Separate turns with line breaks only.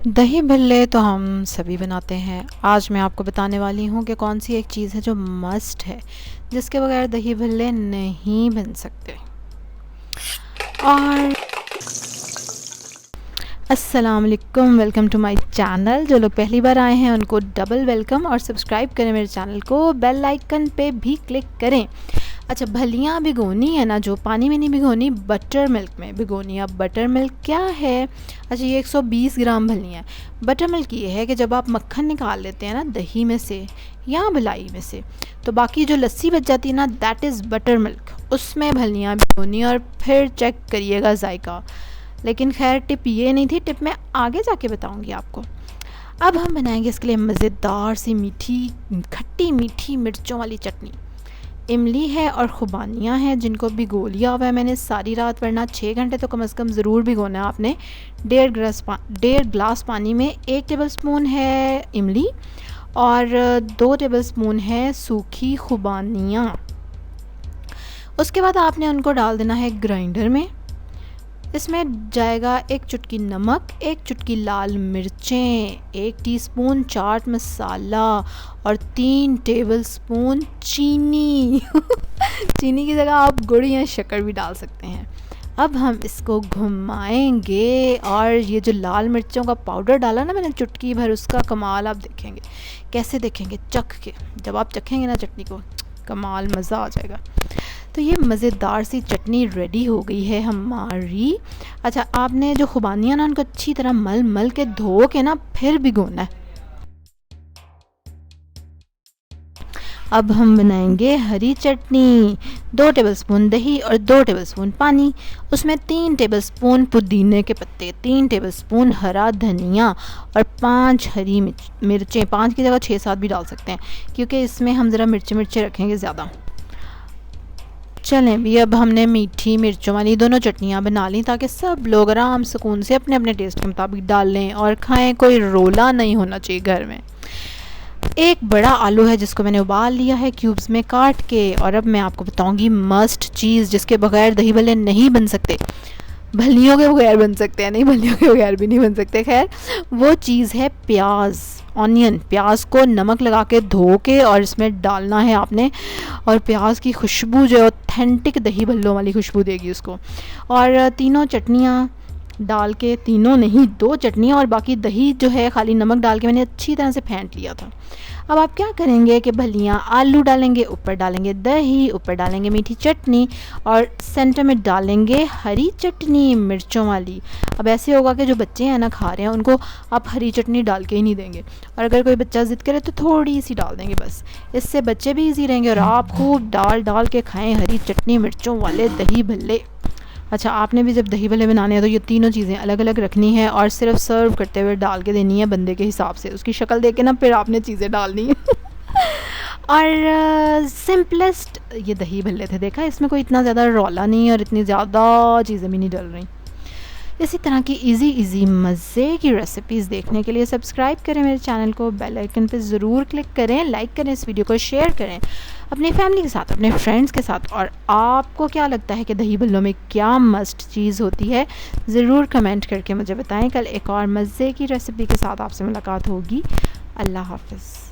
दही भल्ले तो हम सभी बनाते हैं। आज मैं आपको बताने वाली हूँ कि कौन सी एक चीज़ है जो मस्ट है, जिसके बगैर दही भल्ले नहीं बन सकते। और अस्सलाम वालेकुम, वेलकम टू माय चैनल। जो लोग पहली बार आए हैं उनको डबल वेलकम और सब्सक्राइब करें मेरे चैनल को, बेल आइकन पे भी क्लिक करें। अच्छा, भलियाँ भिगोनी है ना, जो पानी में नहीं भिगोनी, बटर मिल्क में भिगोनी है। अब बटर मिल्क क्या है? अच्छा, ये 120 ग्राम भलियाँ हैं। बटर मिल्क ये है कि जब आप मक्खन निकाल लेते हैं ना दही में से या मलाई में से, तो बाकी जो लस्सी बच जाती है ना, दैट इज़ बटर मिल्क। उसमें भलियाँ भिगोनी और फिर चेक करिएगा जायका। लेकिन खैर टिप ये नहीं थी, टिप मैं आगे जाके बताऊंगी आपको। अब हम बनाएंगे इसके लिए मज़ेदार सी मीठी खट्टी मीठी मिर्चों वाली चटनी। इमली है और खुबानियाँ हैं जिनको भिगो लिया हुआ है मैंने सारी रात, वरना 6 घंटे तो कम से कम ज़रूर भिगोना है आपने। 1.5 गिलास पानी में 1 टेबलस्पून है इमली और 2 टेबलस्पून है सूखी खुबानियाँ। उसके बाद आपने उनको डाल देना है ग्राइंडर में। इसमें जाएगा 1 चुटकी नमक, 1 चुटकी लाल मिर्चें, 1 टीस्पून चाट मसाला और 3 टेबलस्पून चीनी। चीनी की जगह आप गुड़ या शक्कर भी डाल सकते हैं। अब हम इसको घुमाएंगे और ये जो लाल मिर्चों का पाउडर डाला ना मैंने चुटकी भर, उसका कमाल आप देखेंगे। कैसे देखेंगे? चख के। जब आप चखेंगे ना चटनी को, कमाल, मज़ा आ जाएगा। तो ये मज़ेदार सी चटनी रेडी हो गई है हमारी। अच्छा, आपने जो खुबानियाँ ना उनको अच्छी तरह मल मल के धो के ना फिर भिगोना है। अब हम बनाएंगे हरी चटनी। 2 टेबलस्पून दही और 2 टेबलस्पून पानी, उसमें 3 टेबलस्पून पुदीने के पत्ते, 3 टेबलस्पून हरा धनिया और 5 हरी मिर्चें। 5 की जगह 6-7 भी डाल सकते हैं, क्योंकि इसमें हम ज़रा मिर्चे रखेंगे ज़्यादा। चलें भी, अब हमने मीठी मिर्चों वाली दोनों चटनियाँ बना ली ताकि सब लोग आराम सुकून से अपने अपने टेस्ट के मुताबिक डाल लें और खाएं। कोई रोला नहीं होना चाहिए घर में। एक बड़ा आलू है जिसको मैंने उबाल लिया है क्यूब्स में काट के। और अब मैं आपको बताऊंगी मस्ट चीज़ जिसके बगैर दही भल्ले नहीं बन सकते। भलियों के बगैर बन सकते हैं, नहीं भलियों के बगैर भी नहीं बन सकते। खैर, वो चीज़ है प्याज, ऑनियन। प्याज को नमक लगा के धो के और इसमें डालना है आपने। और प्याज की खुशबू जो है ऑथेंटिक दही भल्लों वाली खुशबू देगी उसको। और तीनों चटनियाँ डाल के, तीनों नहीं 2 चटनियाँ और बाकी दही जो है खाली नमक डाल के मैंने अच्छी तरह से फेंट लिया था। अब आप क्या करेंगे कि भलियाँ, आलू डालेंगे, ऊपर डालेंगे दही, ऊपर डालेंगे मीठी चटनी और सेंटर में डालेंगे हरी चटनी मिर्चों वाली। अब ऐसे होगा कि जो बच्चे हैं ना खा रहे हैं, उनको आप हरी चटनी डाल के ही नहीं देंगे, और अगर कोई बच्चा ज़िद करे तो थोड़ी सी डाल देंगे बस। इससे बच्चे भी इजी रहेंगे और आप खूब डाल के खाएँ हरी चटनी मिर्चों वाले दही भल्ले। अच्छा, आपने भी जब दही भल्ले बनाने हैं तो ये तीनों चीज़ें अलग अलग रखनी है और सिर्फ सर्व करते हुए डाल के देनी है बंदे के हिसाब से। उसकी शक्ल देख के ना फिर आपने चीज़ें डालनी है। और सिंपलेस्ट ये दही भल्ले थे। देखा, इसमें कोई इतना ज़्यादा रौला नहीं और इतनी ज़्यादा चीज़ें भी नहीं डल रही। इसी तरह की इजी मज़े की रेसिपीज़ देखने के लिए सब्सक्राइब करें मेरे चैनल को, बेल आइकन पे ज़रूर क्लिक करें, लाइक करें, इस वीडियो को शेयर करें अपनी फैमिली के साथ, अपने फ्रेंड्स के साथ। और आपको क्या लगता है कि दही भल्लों में क्या मस्ट चीज़ होती है, ज़रूर कमेंट करके मुझे बताएं। कल एक और मज़े की रेसिपी के साथ आपसे मुलाकात होगी। अल्लाह हाफ़िज़।